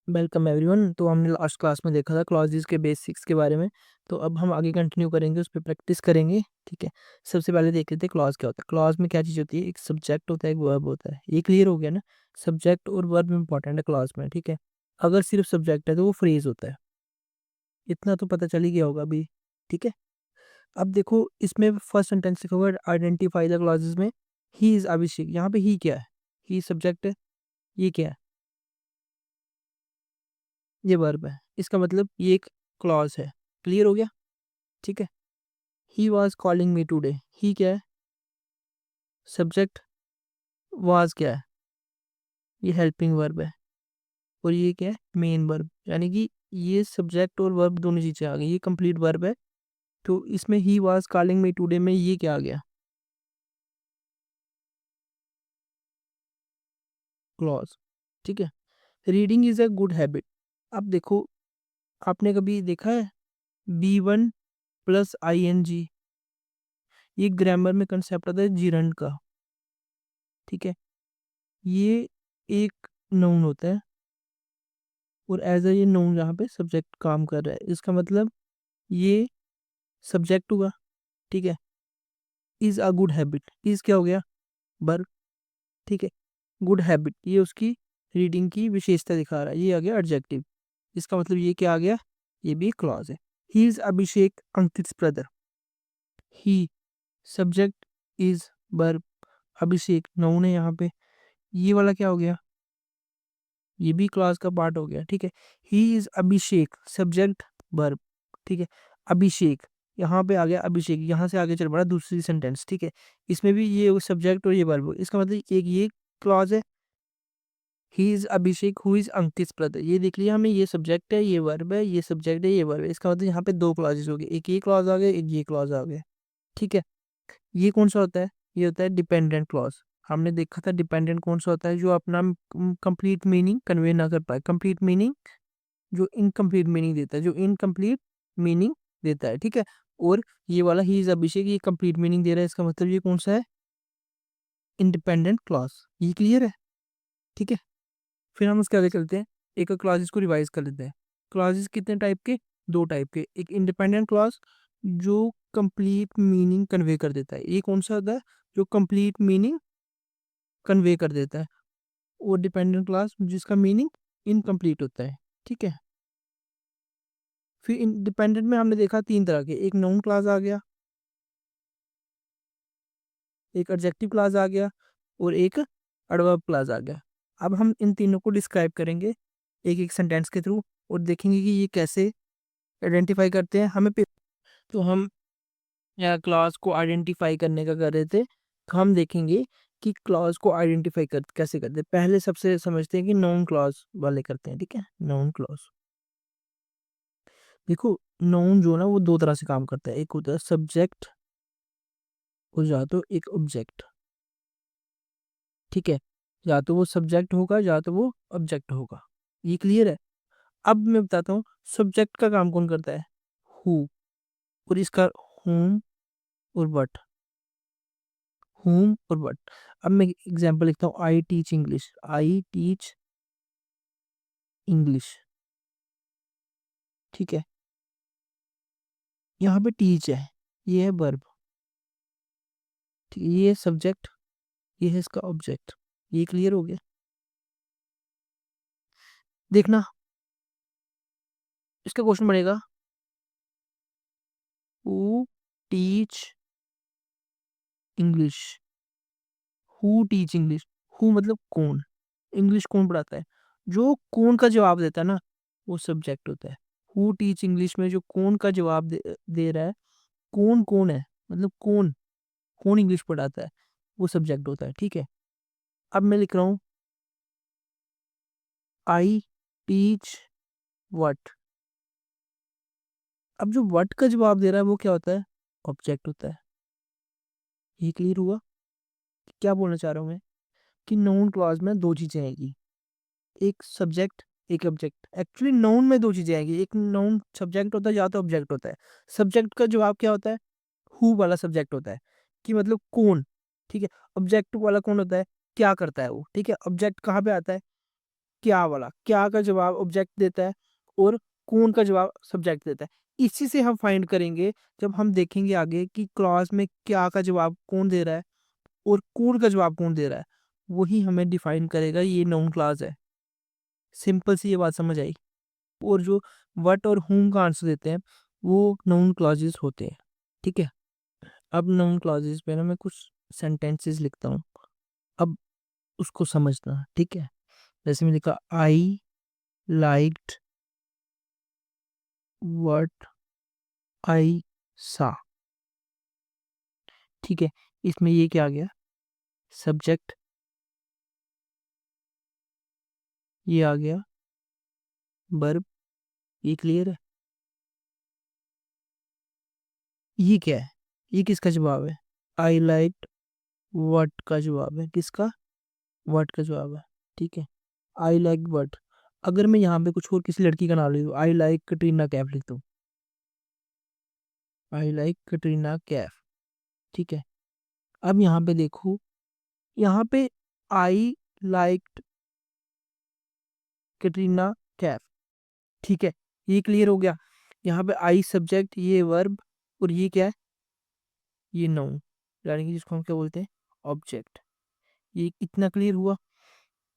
Welcome everyone. तो हमने last class में देखा था क्लॉजेस के बेसिक्स के बारे में। तो अब हम आगे कंटिन्यू करेंगे, उस पर प्रैक्टिस करेंगे। ठीक है। सबसे पहले देख लेते हैं क्लॉज क्या होता है। क्लॉज में क्या चीज़ होती है, एक सब्जेक्ट होता है, एक वर्ब होता है। ये क्लियर हो गया ना। सब्जेक्ट और वर्ब इंपॉर्टेंट है क्लॉज में। ठीक है। अगर सिर्फ सब्जेक्ट है तो वो फ्रेज होता है। इतना तो पता चल ही गया होगा अभी। ठीक है। अब देखो इसमें फर्स्ट सेंटेंस लिखा हुआ है आइडेंटिफाई द क्लॉजेस में। ही इज अभिषेक, यहाँ पे ही क्या है? ही सब्जेक्ट है। ये क्या है? ये वर्ब है। इसका मतलब ये एक क्लॉज है। क्लियर हो गया। ठीक है। He was calling me today. He क्या है? सब्जेक्ट। वाज क्या है? ये हेल्पिंग वर्ब है। और ये क्या है? Main verb. यानी कि ये सब्जेक्ट और वर्ब दोनों चीजें आ गई। ये कंप्लीट वर्ब है। तो इसमें ही वॉज कॉलिंग मी टूडे में ये क्या आ गया? क्लॉज। ठीक है। Reading is a good habit. अब देखो, आपने कभी देखा है B1 प्लस ING? ये ग्रामर में कंसेप्ट आता है जिरंड का। ठीक है। ये एक नाउन होता है और एज अ ये नाउन यहाँ पे सब्जेक्ट काम कर रहा है। इसका मतलब ये सब्जेक्ट हुआ। ठीक है। Is a good habit. Is क्या हो गया? वर्ब। ठीक है। गुड हैबिट ये उसकी रीडिंग की विशेषता दिखा रहा है। ये आ गया एडजेक्टिव। इसका मतलब ये क्या आ गया? ये भी क्लॉज है। He is Abhishek Ankit brother. He subject, is verb, Abhishek noun है यहाँ पे। ये वाला क्या हो गया? ये भी क्लॉज का पार्ट हो गया। ठीक है। He is Abhishek subject verb. ठीक है। अभिषेक यहाँ पे आ गया। अभिषेक यहाँ से आगे चल पड़ा दूसरी सेंटेंस। ठीक है। इसमें भी ये सब्जेक्ट और ये वर्ब। इसका मतलब एक ये क्लॉज है। He is Abhishek who is Ankit brother. ये देख लिया हमें, ये सब्जेक्ट है, ये वर्ब है, ये सब्जेक्ट है, ये वर्ब है। इसका मतलब यहाँ पे दो क्लॉजेस हो गए। एक ये क्लॉज आ गया, एक ये क्लॉज आ गया। ठीक है। ये कौन सा होता है? ये होता है डिपेंडेंट क्लॉज। हमने देखा था डिपेंडेंट कौन सा होता है, जो अपना कंप्लीट मीनिंग कन्वे ना कर पाए। कंप्लीट मीनिंग जो इनकम्प्लीट मीनिंग देता है, जो इनकम्प्लीट मीनिंग देता है। ठीक है। और ये वाला ही इज अभिषेक, ये कंप्लीट मीनिंग दे रहा है। इसका मतलब ये कौन सा है? Independent clause. ये क्लियर है? ठीक है। फिर हम उसके आगे चलते हैं, एक क्लॉजेस को रिवाइज कर लेते हैं। क्लॉजेस कितने टाइप के? दो टाइप के। एक इंडिपेंडेंट क्लॉज जो कंप्लीट मीनिंग कन्वे कर देता है। ये कौन सा होता है? जो कंप्लीट मीनिंग कन्वे कर देता है। और डिपेंडेंट क्लॉज जिसका मीनिंग इनकम्प्लीट होता है। ठीक है। फिर इंडिपेंडेंट में हमने देखा तीन तरह के, एक नाउन क्लॉज आ गया, एक एडजेक्टिव क्लॉज आ गया, और एक एडवर्ब क्लॉज आ गया। अब हम इन तीनों को डिस्क्राइब करेंगे एक एक सेंटेंस के थ्रू, और देखेंगे कि ये कैसे आइडेंटिफाई करते हैं हमें तो हम या क्लॉज को आइडेंटिफाई करने का कर रहे थे। तो हम देखेंगे कि क्लॉज को आइडेंटिफाई कर कैसे करते हैं। पहले सबसे समझते हैं कि नाउन क्लॉज वाले करते हैं। ठीक है। नाउन क्लॉज देखो, नाउन जो ना वो दो तरह से काम करता है। एक होता है सब्जेक्ट और या तो एक ऑब्जेक्ट। ठीक है। या तो वो सब्जेक्ट होगा या तो वो ऑब्जेक्ट होगा। ये क्लियर है? अब मैं बताता हूँ सब्जेक्ट का काम कौन करता है। हु। और इसका हुम और वट। हुम और वट। अब मैं एग्जांपल लिखता हूँ, I teach English. I teach English. ठीक है। यहाँ पे टीच है, ये है वर्ब। ठीक है। ये है सब्जेक्ट, ये है इसका ऑब्जेक्ट। ये क्लियर हो गया? देखना, इसका क्वेश्चन बनेगा who teach English. Who teach English. Who मतलब कौन, इंग्लिश कौन पढ़ाता है। जो कौन का जवाब देता है ना, वो सब्जेक्ट होता है। हु टीच इंग्लिश में जो कौन का जवाब दे रहा है, कौन कौन है, मतलब कौन कौन इंग्लिश पढ़ाता है, वो सब्जेक्ट होता है। ठीक है। अब मैं लिख रहा हूँ आई टीच वट। अब जो वट का जवाब दे रहा है वो क्या होता है? ऑब्जेक्ट होता है। ये क्लियर हुआ? क्या बोलना चाह रहा हूँ मैं, कि नाउन क्लॉज में दो चीजें आएगी, एक सब्जेक्ट एक ऑब्जेक्ट। एक्चुअली नाउन में दो चीजें आएगी, एक नाउन सब्जेक्ट होता है या तो ऑब्जेक्ट होता है। सब्जेक्ट का जवाब क्या होता है? हु वाला सब्जेक्ट होता है, कि मतलब कौन। ठीक है। ऑब्जेक्ट वाला कौन होता है? क्या करता है वो। ठीक है। ऑब्जेक्ट कहाँ पे आता है? क्या वाला, क्या का जवाब ऑब्जेक्ट देता है और कौन का जवाब सब्जेक्ट देता है। इसी से हम फाइंड करेंगे जब हम देखेंगे आगे कि क्लॉज में क्या का जवाब कौन दे रहा है और कौन का जवाब कौन दे रहा है, वही हमें डिफाइन करेगा ये नाउन क्लॉज है। सिंपल सी ये बात समझ आई। और जो व्हाट और whom का आंसर देते हैं वो नाउन क्लॉजेस होते हैं। ठीक है, अब नाउन क्लॉजेस पे ना मैं कुछ सेंटेंसेस लिखता हूँ, अब उसको समझना। ठीक है, जैसे मैं लिखा आई लाइक्ड व्हाट आई सा। ठीक है, इसमें ये क्या आ गया, सब्जेक्ट, ये आ गया वर्ब। ये क्लियर है। ये क्या है, ये किसका जवाब है, आई लाइक व्हाट का जवाब है, किसका, व्हाट का जवाब है। ठीक है, आई लाइक व्हाट। अगर मैं यहाँ पे कुछ और किसी लड़की का नाम लिख दूँ, आई लाइक कटरीना कैफ लिख दूँ, आई लाइक कटरीना कैफ। ठीक है, अब यहाँ पे देखो, यहाँ पे आई लाइक कटरीना कैफ। ठीक है, ये क्लियर हो गया। यहाँ पे आई सब्जेक्ट, ये वर्ब, और ये क्या है, ये नाउन, यानी कि जिसको हम क्या बोलते हैं, ऑब्जेक्ट। ये इतना क्लियर हुआ।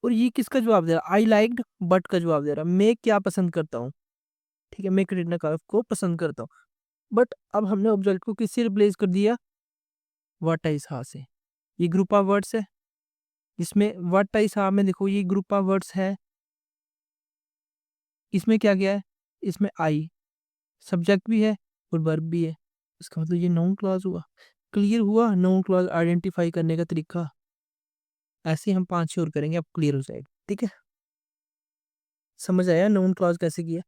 और ये किसका जवाब दे रहा, आई लाइक्ड बट का जवाब दे रहा, मैं क्या पसंद करता हूँ। ठीक है, मैं कटरीना कैफ को पसंद करता हूँ। बट अब हमने ऑब्जेक्ट को किससे रिप्लेस कर दिया, व्हाट आई सॉ से। ये ग्रुप ऑफ वर्ड्स है, इसमें व्हाट आई सॉ में देखो ये ग्रुप ऑफ वर्ड्स है, इसमें क्या गया है, इसमें आई सब्जेक्ट भी है और वर्ब भी है, इसका मतलब ये नाउन क्लॉज हुआ। क्लियर हुआ नाउन क्लॉज आइडेंटिफाई करने का तरीका। ऐसे ही हम 5-6 और करेंगे, अब क्लियर हो जाएगा। ठीक है, समझ आया नाउन क्लॉज कैसे किया।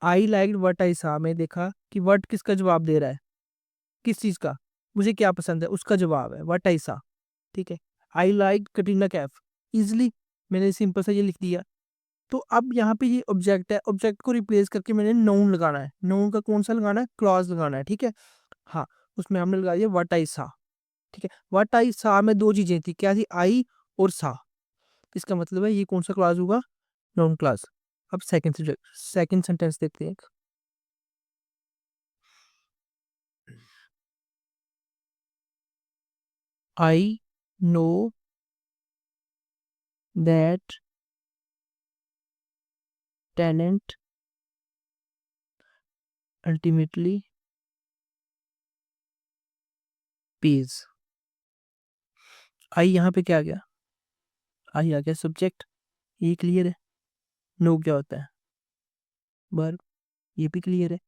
I like what I saw में देखा कि व्हाट किसका जवाब दे रहा है, किस चीज का, मुझे क्या पसंद है उसका जवाब है व्हाट आई सॉ। ठीक है, I like Katrina Kaif, easily मैंने सिंपल सा ये लिख दिया। तो अब यहाँ पे ये ऑब्जेक्ट है, ऑब्जेक्ट को रिप्लेस करके मैंने नाउन लगाना है, नाउन का कौन सा लगाना है, क्लॉज लगाना है। ठीक है, हाँ, उसमें हमने लगा दिया व्हाट आई सा। ठीक है, व्हाट आई सा में दो चीजें थी, क्या थी, आई और सा। इसका मतलब है ये कौन सा क्लॉज होगा, नाउन क्लॉज। अब सेकंड सब्जेक्ट, सेकंड सेंटेंस देखते हैं। I know that talent ultimately pays. I यहाँ पे क्या आ गया, आई आ गया सब्जेक्ट, ये क्लियर है। नो क्या होता है, वर्ब, ये भी क्लियर है।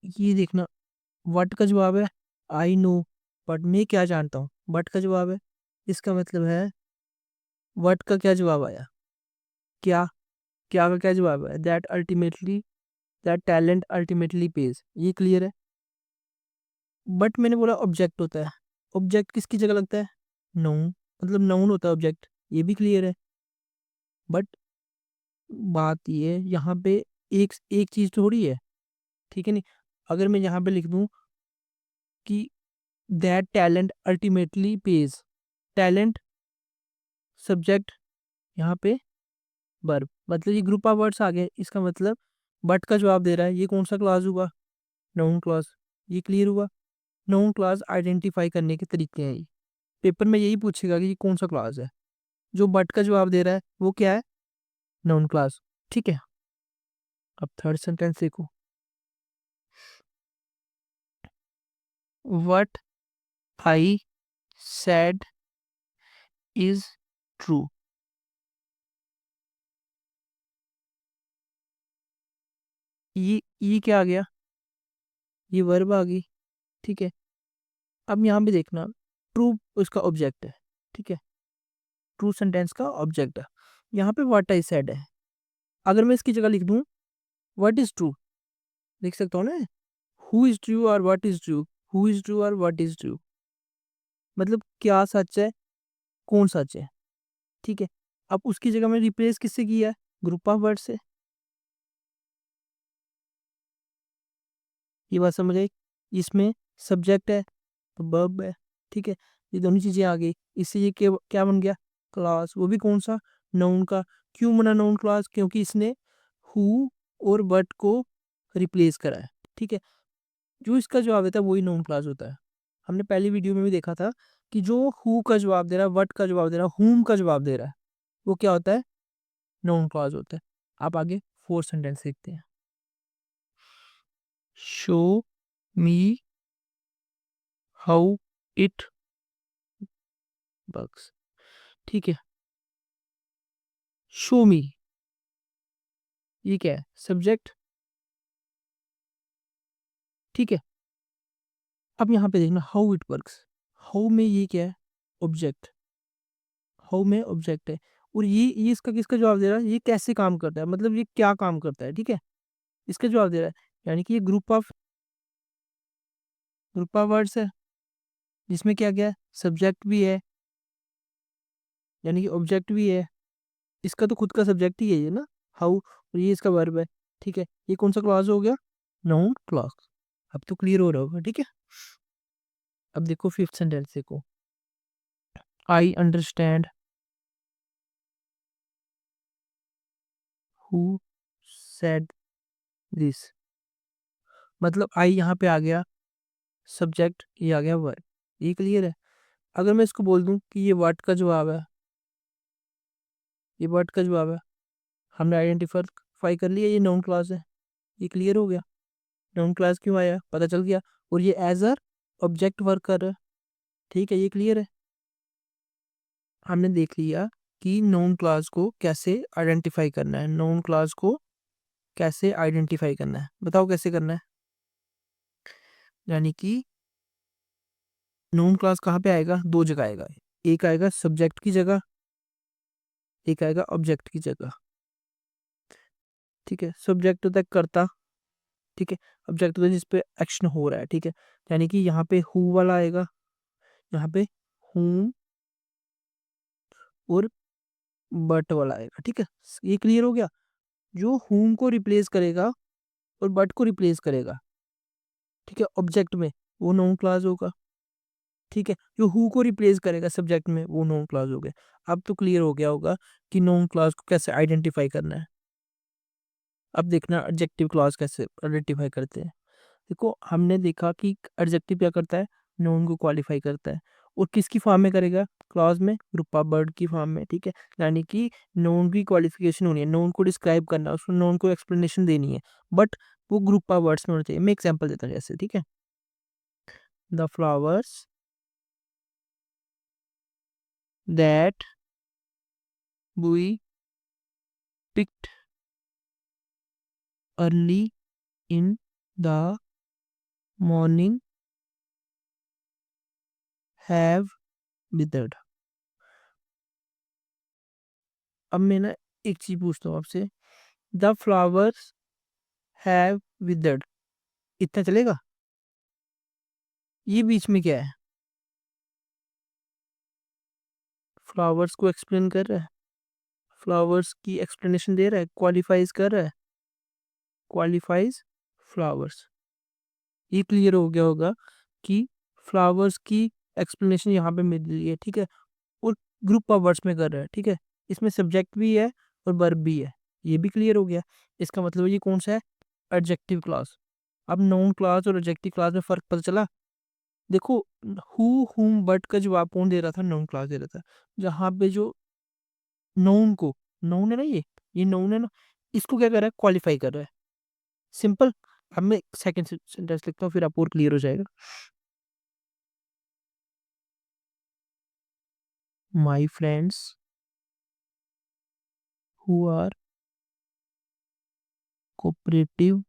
ये देखना, व्हाट का जवाब है आई नो, बट मैं क्या जानता हूँ, बट का जवाब है। इसका मतलब है व्हाट का क्या जवाब आया, क्या, क्या का क्या जवाब है, that ultimately, that talent ultimately page, ये क्लियर है। बट मैंने बोला ऑब्जेक्ट होता है, ऑब्जेक्ट किसकी जगह लगता है, नाउन, मतलब नाउन होता है ऑब्जेक्ट, ये भी क्लियर है। बट बात ये है यहाँ पे, एक एक चीज थोड़ी है। ठीक है नहीं, अगर मैं यहाँ पे लिख दूं कि that talent ultimately page, talent subject, यहाँ पे वर्ब, मतलब ये ग्रुप ऑफ वर्ड्स आ गए, इसका मतलब बट का जवाब दे रहा है, ये कौन सा क्लॉज हुआ, नाउन क्लॉज। ये क्लियर हुआ, नाउन क्लॉज आइडेंटिफाई करने के तरीके हैं ये। पेपर में यही पूछेगा कि ये कौन सा क्लॉज है, जो बट का जवाब दे रहा है वो क्या है, नाउन क्लॉज। ठीक है, अब थर्ड सेंटेंस देखो, what I said is true. ये क्या आ गया, ये वर्ब आ गई। ठीक है, अब यहाँ पे देखना, ट्रू उसका ऑब्जेक्ट है। ठीक है, ट्रू सेंटेंस का ऑब्जेक्ट है, यहाँ पे व्हाट आई सेड है। अगर मैं इसकी जगह लिख दूं व्हाट इज ट्रू, लिख सकता हूँ ना, हु इज ट्रू और what is true, who is true और व्हाट इज ट्रू, मतलब क्या सच है, कौन सच है। ठीक है, अब उसकी जगह में रिप्लेस किससे किया है, ग्रुप ऑफ वर्ड से। ये बात समझ आई, इसमें सब्जेक्ट है तो वर्ब है। ठीक है, ये दोनों चीजें आ गई, इससे ये क्या क्या बन गया, क्लास, वो भी कौन सा, नाउन का। क्यों बना नाउन क्लॉज? क्योंकि इसने हु और बट को रिप्लेस करा है। ठीक है, जो इसका जवाब देता है वही नाउन क्लॉज होता है। हमने पहली वीडियो में भी देखा था कि जो हु का जवाब दे रहा है, वट का जवाब दे रहा है, हुम का जवाब दे रहा है, वो क्या होता है? नाउन क्लॉज होता है। आप आगे फोर्थ सेंटेंस देखते हैं। Show me how it works. ठीक है, शो मी, ये क्या है? सब्जेक्ट। ठीक है, अब यहाँ पे देखना हाउ इट वर्क्स। हाउ में ये क्या है? ऑब्जेक्ट। हाउ में ऑब्जेक्ट है, और ये इसका किसका जवाब दे रहा है? ये कैसे काम करता है, मतलब ये क्या काम करता है। ठीक है, इसका जवाब दे रहा है। यानी कि ये ग्रुप ऑफ वर्ड्स है, जिसमें क्या क्या है? सब्जेक्ट भी है, यानी कि ऑब्जेक्ट भी है। इसका तो खुद का सब्जेक्ट ही है ये ना, हाउ, और ये इसका वर्ब है। ठीक है, ये कौन सा क्लॉज हो गया? Noun clause. अब तो क्लियर हो रहा होगा। ठीक है, अब देखो फिफ्थ सेंटेंस देखो। I understand who said this. मतलब आई यहाँ पे आ गया सब्जेक्ट, ये आ गया वर्ब। ये क्लियर है। अगर मैं इसको बोल दूं कि ये वर्ड का जवाब है, ये वर्ड का जवाब है, हमने आइडेंटिफाई कर लिया ये नाउन क्लॉज है। ये क्लियर हो गया। नाउन क्लॉज क्यों आया पता चल गया, और ये एज अ ऑब्जेक्ट वर्क कर रहा है। ठीक है, ये क्लियर है। हमने देख लिया कि नाउन क्लॉज को कैसे आइडेंटिफाई करना है। नाउन क्लॉज को कैसे आइडेंटिफाई करना है, बताओ कैसे करना है? यानी कि नाउन क्लॉज कहाँ पे आएगा? दो जगह आएगा। एक आएगा सब्जेक्ट की जगह, एक आएगा ऑब्जेक्ट की जगह। ठीक है, सब्जेक्ट होता है कर्ता। ठीक है, ऑब्जेक्ट होता है जिसपे एक्शन हो रहा है। ठीक है, यानी कि यहाँ पे हु वाला आएगा, यहाँ पे हूम और बट वाला आएगा। ठीक है, ये क्लियर हो गया। जो हूम को रिप्लेस करेगा और बट को रिप्लेस करेगा, ठीक है, ऑब्जेक्ट में, वो नाउन क्लॉज होगा। ठीक है, जो हु को रिप्लेस करेगा सब्जेक्ट में, वो नाउन क्लॉज हो गया। अब तो क्लियर हो गया होगा कि नाउन क्लॉज को कैसे आइडेंटिफाई करना है। अब देखना एडजेक्टिव क्लॉज कैसे आइडेंटिफाई करते हैं। देखो, हमने देखा कि एडजेक्टिव क्या करता है? नाउन को क्वालिफाई करता है, और किसकी फॉर्म में करेगा? क्लॉज में, ग्रुप ऑफ वर्ड की फॉर्म में। ठीक है, यानी कि नाउन की क्वालिफिकेशन होनी है, नाउन को डिस्क्राइब करना है, उसको नाउन को एक्सप्लेनेशन देनी है, बट वो ग्रुप ऑफ वर्ड्स में होना चाहिए। मैं एग्जांपल देता हूँ जैसे। ठीक है, the flowers that we picked early in the morning have withered। अब मैं ना एक चीज पूछता हूँ आपसे, द फ्लावर्स हैव withered, इतना चलेगा? ये बीच में क्या है? फ्लावर्स को एक्सप्लेन कर रहा है, फ्लावर्स की एक्सप्लेनेशन दे रहा है, क्वालिफाइज कर रहा है, क्वालिफाइज फ्लावर्स। ये क्लियर हो गया होगा कि फ्लावर्स की एक्सप्लेनेशन यहाँ पे मिल रही है। ठीक है, और ग्रुप ऑफ वर्ड्स में कर रहा है। ठीक है, इसमें सब्जेक्ट भी है और वर्ब भी है। ये भी क्लियर हो गया। इसका मतलब ये कौन सा है? Adjective clause. अब नाउन क्लॉज और एडजेक्टिव क्लॉज में फर्क पता चला। देखो, हु हुम बट का जवाब कौन दे रहा था? नाउन क्लॉज दे रहा था। जहाँ पे जो नाउन को, नाउन है ना, ये नाउन है ना, इसको क्या कर रहा है? क्वालिफाई कर रहा है। सिंपल। अब मैं सेकंड सेंटेंस लिखता हूँ, फिर आपको और क्लियर हो जाएगा। My friends who are cooperative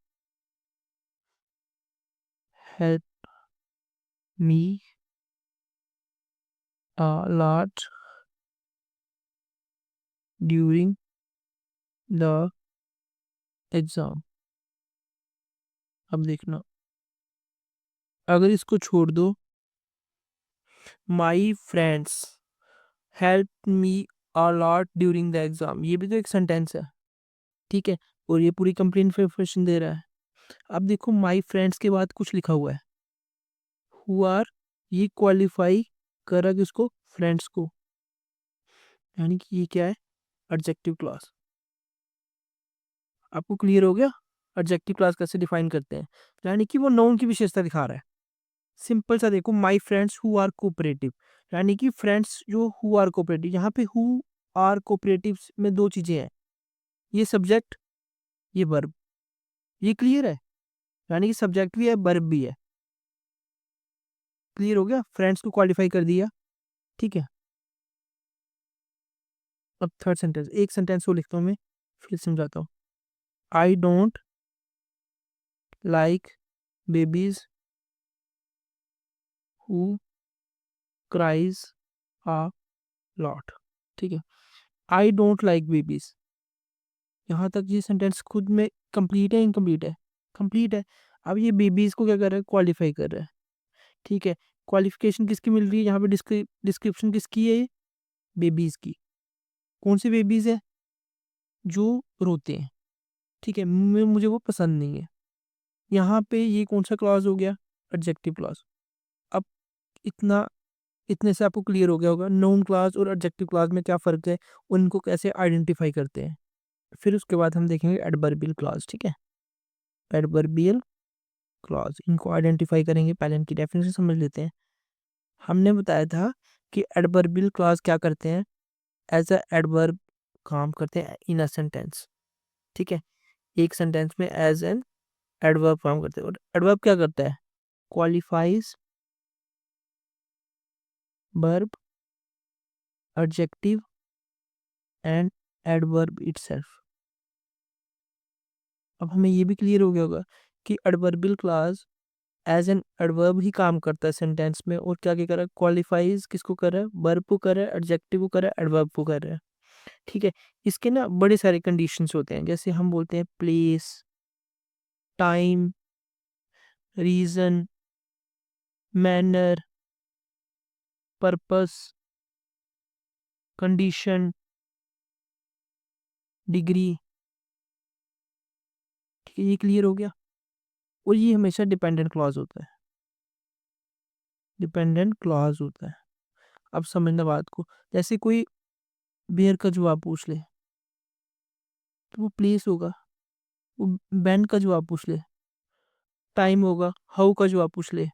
help me a lot during the exam. अब देखना, अगर इसको छोड़ दो, my friends help me a lot during the exam, ये भी तो एक सेंटेंस है। ठीक है, और ये पूरी कंप्लीट प्रिपरेशन दे रहा है। अब देखो, माई फ्रेंड्स के बाद कुछ लिखा हुआ है, हु आर, ये क्वालिफाई कर रहा है किसको? फ्रेंड्स को। यानी कि ये क्या है? Adjective clause. आपको क्लियर हो गया एडजेक्टिव क्लॉज कैसे डिफाइन करते हैं? यानी कि वो नाउन की विशेषता दिखा रहा है। सिंपल सा देखो, my friends who are cooperative, यानी कि फ्रेंड्स जो हु आर कोऑपरेटिव, यहाँ पे हु आर कोऑपरेटिव में दो चीजें हैं, ये सब्जेक्ट, ये वर्ब। ये क्लियर है? यानी कि सब्जेक्ट भी है, वर्ब भी है। क्लियर हो गया? फ्रेंड्स को क्वालिफाई कर दिया। ठीक है, अब थर्ड सेंटेंस, एक सेंटेंस को लिखता हूँ मैं, फिर समझाता हूँ। I don't like babies who cries a lot. ठीक है, आई डोंट लाइक बेबीज, यहाँ तक ये सेंटेंस खुद में कंप्लीट है इनकम्प्लीट है? कंप्लीट है। अब ये बेबीज को क्या कर रहा है? क्वालिफाई कर रहा है। ठीक है, क्वालिफिकेशन किसकी मिल रही है यहाँ पे? डिस्क्रिप्शन किसकी है? बेबीज की। कौन सी बेबीज है? जो रोते हैं। ठीक है, मुझे वो पसंद नहीं है। यहाँ पे ये कौन सा क्लॉज हो गया? Adjective clause. अब इतना, इतने से आपको क्लियर हो गया होगा नाउन क्लॉज और एडजेक्टिव क्लॉज में क्या फ़र्क है, उनको कैसे आइडेंटिफाई करते हैं। फिर उसके बाद हम देखेंगे एडवर्बियल क्लॉज। ठीक है, एडवर्बियल क्लॉज, इनको आइडेंटिफाई करेंगे। पहले इनकी डेफिनेशन समझ लेते हैं। हमने बताया था कि एडवर्बियल क्लॉज क्या करते हैं? एज अ एडवर्ब काम करते हैं इन अ सेंटेंस। ठीक है, एक सेंटेंस में एज एन एडवर्ब काम करते हैं। और एडवर्ब क्या करता है? Qualifies verb, adjective and adverb itself. अब हमें ये भी क्लियर हो गया होगा कि adverbial clause as an adverb ही काम करता है सेंटेंस में, और क्या क्या कर रहा है? क्वालिफाइज किसको कर रहा है? वर्ब को कर रहा है, एडजेक्टिव को कर रहा है, एडवर्ब को कर रहा है। ठीक है, इसके ना बड़े सारे कंडीशंस होते हैं, जैसे हम बोलते हैं place, time, reason, manner, purpose, condition, degree. ठीक है, ये क्लियर हो गया। और ये हमेशा डिपेंडेंट क्लॉज होता है, डिपेंडेंट क्लॉज होता है। अब समझना बात को, जैसे कोई बेर का जवाब पूछ ले तो वो प्लेस होगा, वो बैन का जवाब पूछ ले टाइम होगा, हाउ का जवाब पूछ ले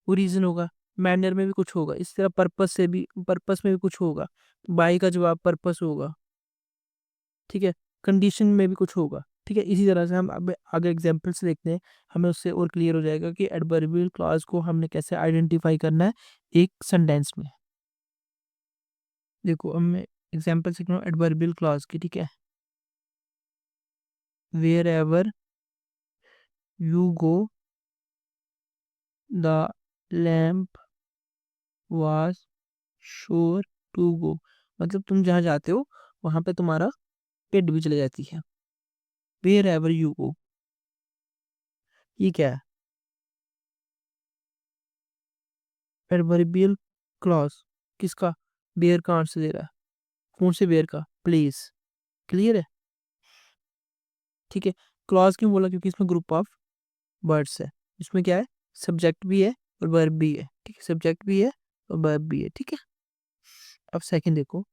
वो रीजन होगा, मैनर में भी कुछ होगा, इस तरह पर्पस में भी कुछ होगा, बाई का जवाब पर्पस होगा। ठीक है, कंडीशन में भी कुछ होगा। ठीक है, इसी तरह से हम अब आगे एग्जांपल्स देखते हैं, हमें उससे और क्लियर हो जाएगा कि एडवर्बियल क्लॉज को हमने कैसे आइडेंटिफाई करना है एक सेंटेंस में। देखो, अब मैं एग्जांपल सीख रहा हूँ एडवर्बियल क्लॉज की। ठीक है, wherever you go the lamp was sure to go, मतलब तुम जहाँ जाते हो वहां पे तुम्हारा पेट भी चले जाती है। वेयर एवर यू गो, ये क्या है? एडवर्बियल क्लॉज किसका? बेयर का आंसर दे रहा है। कौन से बेयर का? प्लेस। क्लियर है? ठीक है, क्लॉज क्यों बोला? क्योंकि इसमें ग्रुप ऑफ वर्ड्स है। इसमें क्या है? सब्जेक्ट भी है और वर्ब भी है। ठीक है, सब्जेक्ट भी है और वर्ब भी है। ठीक है, अब सेकंड देखो,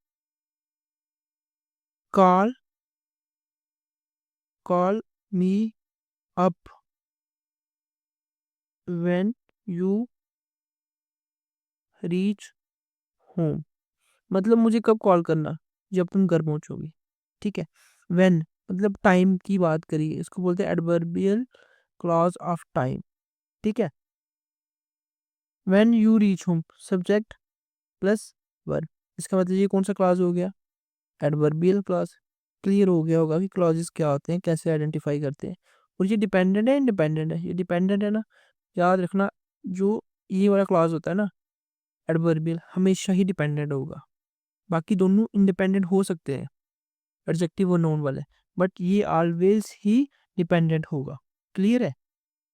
call call me up when you reach home, मतलब मुझे कब कॉल करना? जब तुम घर पहुंचोगी। ठीक है, व्हेन मतलब टाइम की बात करी है, इसको बोलते हैं एडवर्बियल क्लॉज ऑफ टाइम। ठीक है, when you reach home, subject plus verb, इसका मतलब ये कौन सा क्लॉज हो गया? Adverbial clause. क्लियर हो गया होगा कि क्लॉजेस क्या होते हैं, कैसे आइडेंटिफाई करते हैं। और ये डिपेंडेंट है इंडिपेंडेंट है? ये डिपेंडेंट है ना, याद रखना। जो ये वाला क्लॉज होता है ना एडवर्बियल, हमेशा ही डिपेंडेंट होगा। बाकी दोनों इंडिपेंडेंट हो सकते हैं, एडजेक्टिव और नाउन वाले, बट ये ऑलवेज ही डिपेंडेंट होगा। क्लियर है?